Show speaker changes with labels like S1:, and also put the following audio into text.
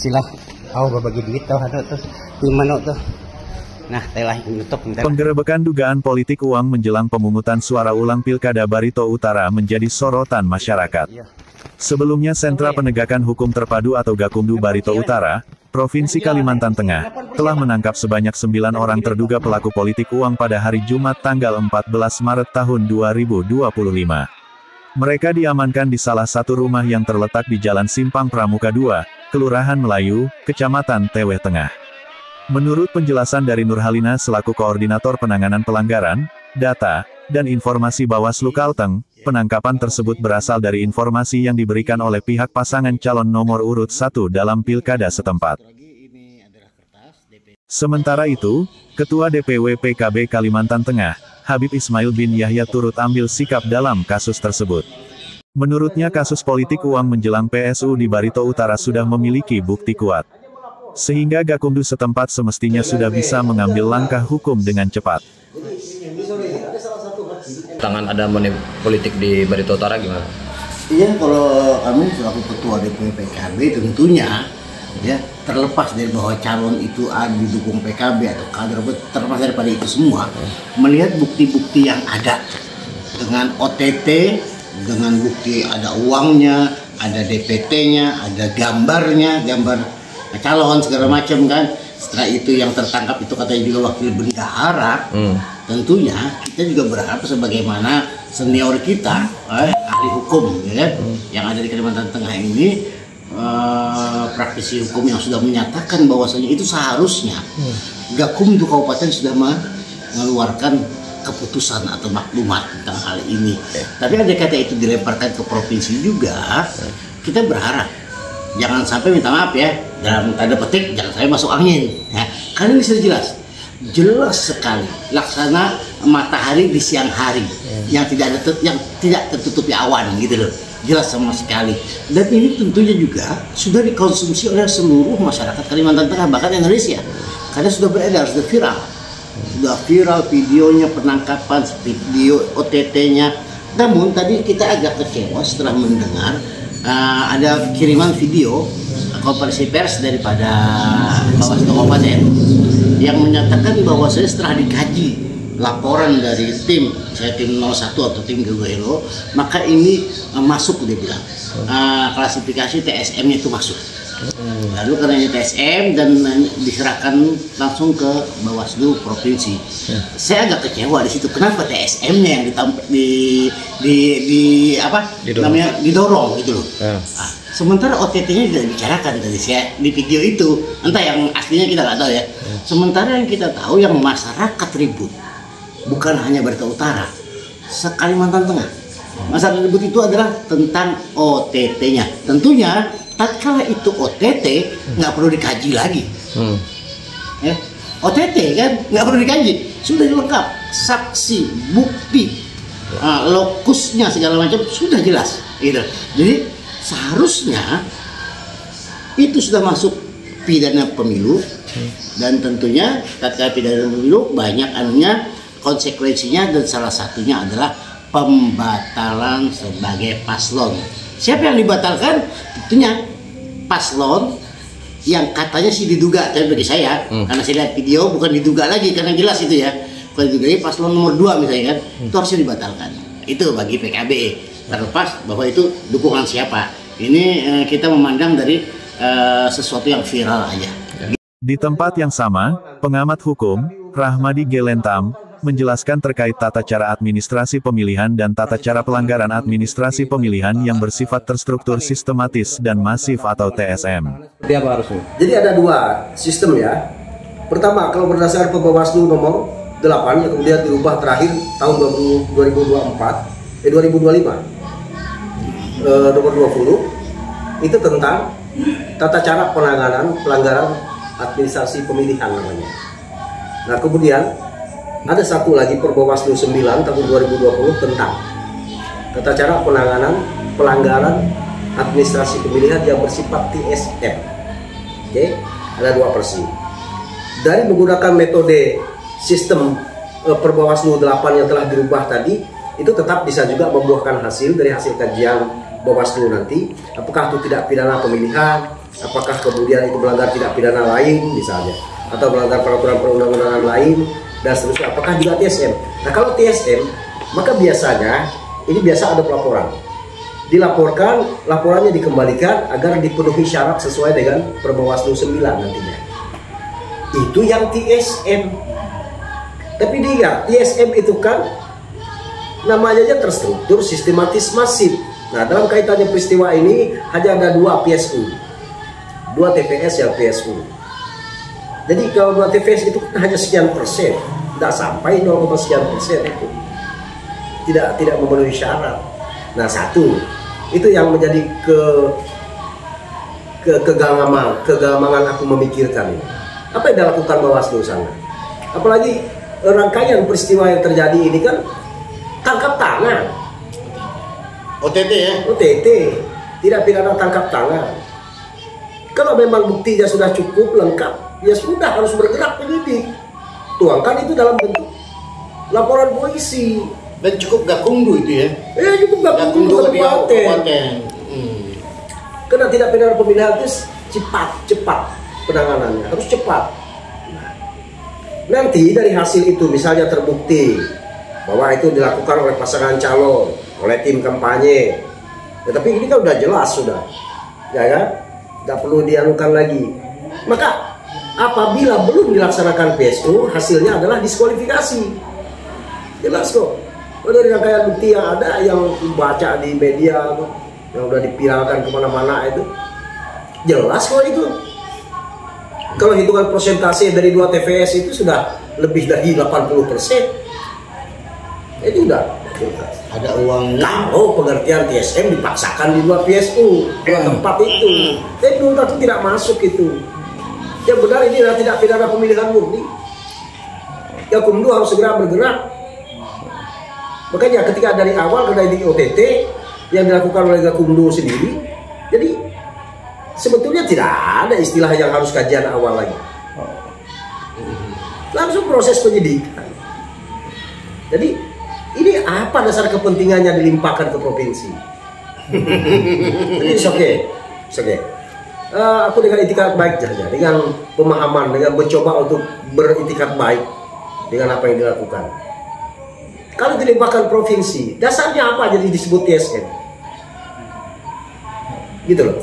S1: Sila, berbagi duit tuh ada tuh di mana tuh. Nah, telah menutup.
S2: Penggerebekan dugaan politik uang menjelang pemungutan suara ulang Pilkada Barito Utara menjadi sorotan masyarakat. Sebelumnya Sentra Penegakan Hukum Terpadu atau Gakumdu Barito Utara, Provinsi Kalimantan Tengah, telah menangkap sebanyak 9 orang terduga pelaku politik uang pada hari Jumat tanggal 14 Maret tahun 2025. Mereka diamankan di salah satu rumah yang terletak di Jalan Simpang Pramuka 2, Kelurahan Melayu, Kecamatan Teweh Tengah. Menurut penjelasan dari Nurhalina selaku Koordinator Penanganan Pelanggaran, Data, dan Informasi Bawaslu Kalteng, penangkapan tersebut berasal dari informasi yang diberikan oleh pihak pasangan calon nomor urut 1 dalam pilkada setempat. Sementara itu, Ketua DPW PKB Kalimantan Tengah, Habib Ismail bin Yahya turut ambil sikap dalam kasus tersebut. Menurutnya kasus politik uang menjelang PSU di Barito Utara sudah memiliki bukti kuat. Sehingga Gakumdu setempat semestinya sudah bisa mengambil langkah hukum dengan cepat.
S3: Tangan ada money politik di Barito Utara gimana?
S4: Iya, kalau kami selaku ketua DPW PKB tentunya ya terlepas dari bahwa calon itu didukung PKB atau kader, terlepas daripada itu semua, melihat bukti-bukti yang ada dengan OTT, dengan bukti ada uangnya, ada DPT-nya, ada gambarnya, gambar calon segala macam kan. Setelah itu yang tertangkap itu katanya juga wakil bendahara. Tentunya kita juga berharap sebagaimana senior kita ahli hukum ya, yang ada di Kalimantan Tengah ini, praktisi hukum yang sudah menyatakan bahwasanya itu seharusnya Gakumdu Kabupaten sudah mengeluarkan keputusan atau maklumat tentang hal ini. Tapi andai kata itu dilemparkan ke provinsi juga, kita berharap jangan sampai, minta maaf ya, dalam tanda petik jangan sampai masuk angin ya. Karena ini sudah jelas sekali laksana matahari di siang hari yang tidak tertutupi awan gitu loh, jelas sama sekali. Dan ini tentunya juga sudah dikonsumsi oleh seluruh masyarakat Kalimantan Tengah, bahkan Indonesia, karena sudah beredar, sudah viral videonya, penangkapan, video OTT-nya. Namun tadi kita agak kecewa setelah mendengar ada kiriman video konferensi pers daripada Bawaslu Kabupaten yang menyatakan bahwa setelah dikaji laporan dari tim 01 atau tim Gugelo, maka ini masuk, dia bilang klasifikasi TSM-nya itu masuk. Lalu karena ini TSM dan diserahkan langsung ke Bawaslu provinsi. Saya agak kecewa di situ. Kenapa TSM-nya yang didorong gitu loh. Sementara OTT-nya tidak dibicarakan tadi saya di video itu. Entah yang aslinya kita nggak tahu ya. Sementara yang kita tahu yang masyarakat ribut bukan hanya Barito Utara, se-Kalimantan Tengah. Masalah ribut itu adalah tentang OTT-nya. Tentunya tatkala itu OTT nggak perlu dikaji lagi. OTT kan nggak perlu dikaji, sudah lengkap, saksi, bukti, lokusnya segala macam sudah jelas gitu. Jadi seharusnya itu sudah masuk pidana pemilu, dan tentunya tatkala pidana pemilu banyak konsekuensinya, dan salah satunya adalah pembatalan sebagai paslon. Siapa yang dibatalkan? Tentunya paslon yang katanya sih diduga, tapi bagi saya karena saya lihat video bukan diduga lagi, karena jelas itu ya, kalau diduga paslon nomor 2 misalnya kan, itu harusnya dibatalkan. Itu bagi PKB, terlepas bahwa itu dukungan siapa. Ini kita memandang dari sesuatu yang viral aja.
S2: Di tempat yang sama, pengamat hukum, Rahmadi Gelentam, menjelaskan terkait tata cara administrasi pemilihan dan tata cara pelanggaran administrasi pemilihan yang bersifat terstruktur sistematis dan masif atau TSM.
S3: Apa harusnya?
S5: Jadi ada 2 sistem ya. Pertama, kalau berdasarkan Bawaslu nomor 8 yang kemudian dirubah terakhir tahun 2025 nomor 20 itu tentang tata cara penanganan pelanggaran administrasi pemilihan namanya. Nah, kemudian ada satu lagi Perbawaslu 9 tahun 2020 tentang tata cara penanganan pelanggaran administrasi pemilihan yang bersifat TSM. Oke, ada 2 versi. Dari menggunakan metode sistem Perbawaslu 8 yang telah dirubah tadi, itu tetap bisa juga membuahkan hasil dari hasil kajian Bawaslu nanti, apakah itu tidak pidana pemilihan apakah kemudian itu melanggar tindak pidana lain misalnya, atau melanggar peraturan perundang-undangan lain dan seterusnya, apakah juga TSM. Nah kalau TSM, maka biasanya ini biasa ada pelaporan, dilaporkan, laporannya dikembalikan agar dipenuhi syarat sesuai dengan Perbawaslu 9 nantinya. Itu yang TSM. Tapi diingat, TSM itu kan namanya aja terstruktur, sistematis, masif. Nah dalam kaitannya peristiwa ini hanya ada 2 PSU, 2 TPS yang PSU. Jadi kalau 2 TPS itu hanya sekian persen, tidak sampai 0, sekian persen itu. Tidak memenuhi syarat. Nah satu, itu yang menjadi kegamangan aku memikirkan ini. Apa yang dilakukan Bawaslu sana? Apalagi rangkaian peristiwa yang terjadi ini kan tangkap tangan.
S4: OTT ya?
S5: OTT, tidak pidana tangkap tangan. Kalau memang buktinya sudah cukup lengkap, ya sudah harus bergerak penyidik. Tuangkan itu dalam bentuk laporan polisi.
S4: Dan cukup gakumdu itu ya?
S5: Cukup gakumdu kabupaten. Karena tidak pidana pemilihan itu cepat penanganannya, harus cepat. Nanti dari hasil itu misalnya terbukti bahwa itu dilakukan oleh pasangan calon, oleh tim kampanye. Ya, tapi ini kan udah jelas sudah, ya kan? Tidak perlu dianukan lagi. Maka apabila belum dilaksanakan PSU, hasilnya adalah diskualifikasi. Jelas kok. Dari rangkaian bukti yang ada, yang baca di media, yang udah dipiralkan kemana-mana itu, jelas kok itu. Kalau hitungan persentase dari 2 TPS itu sudah lebih dari 80%. Itu udah
S4: ada uangnya.
S5: Kalau pengertian TSM dipaksakan di 2 PSU, 2 tempat itu. Tapi belum tentu tidak masuk itu. Yang benar ini adalah tidak pidana pemilihan murni. Gakumdu harus segera bergerak. Makanya ketika dari awal karena ini OTT yang dilakukan oleh Gakumdu sendiri, jadi sebetulnya tidak ada istilah yang harus kajian awal lagi. Langsung proses penyidikan. Jadi ini apa dasar kepentingannya dilimpahkan ke provinsi? Jadi oke. Aku dengan itikat baik saja, dengan pemahaman, dengan mencoba untuk beritikat baik dengan apa yang dilakukan. Kalau dilimpahkan provinsi, dasarnya apa jadi disebut TSM? Gitu loh.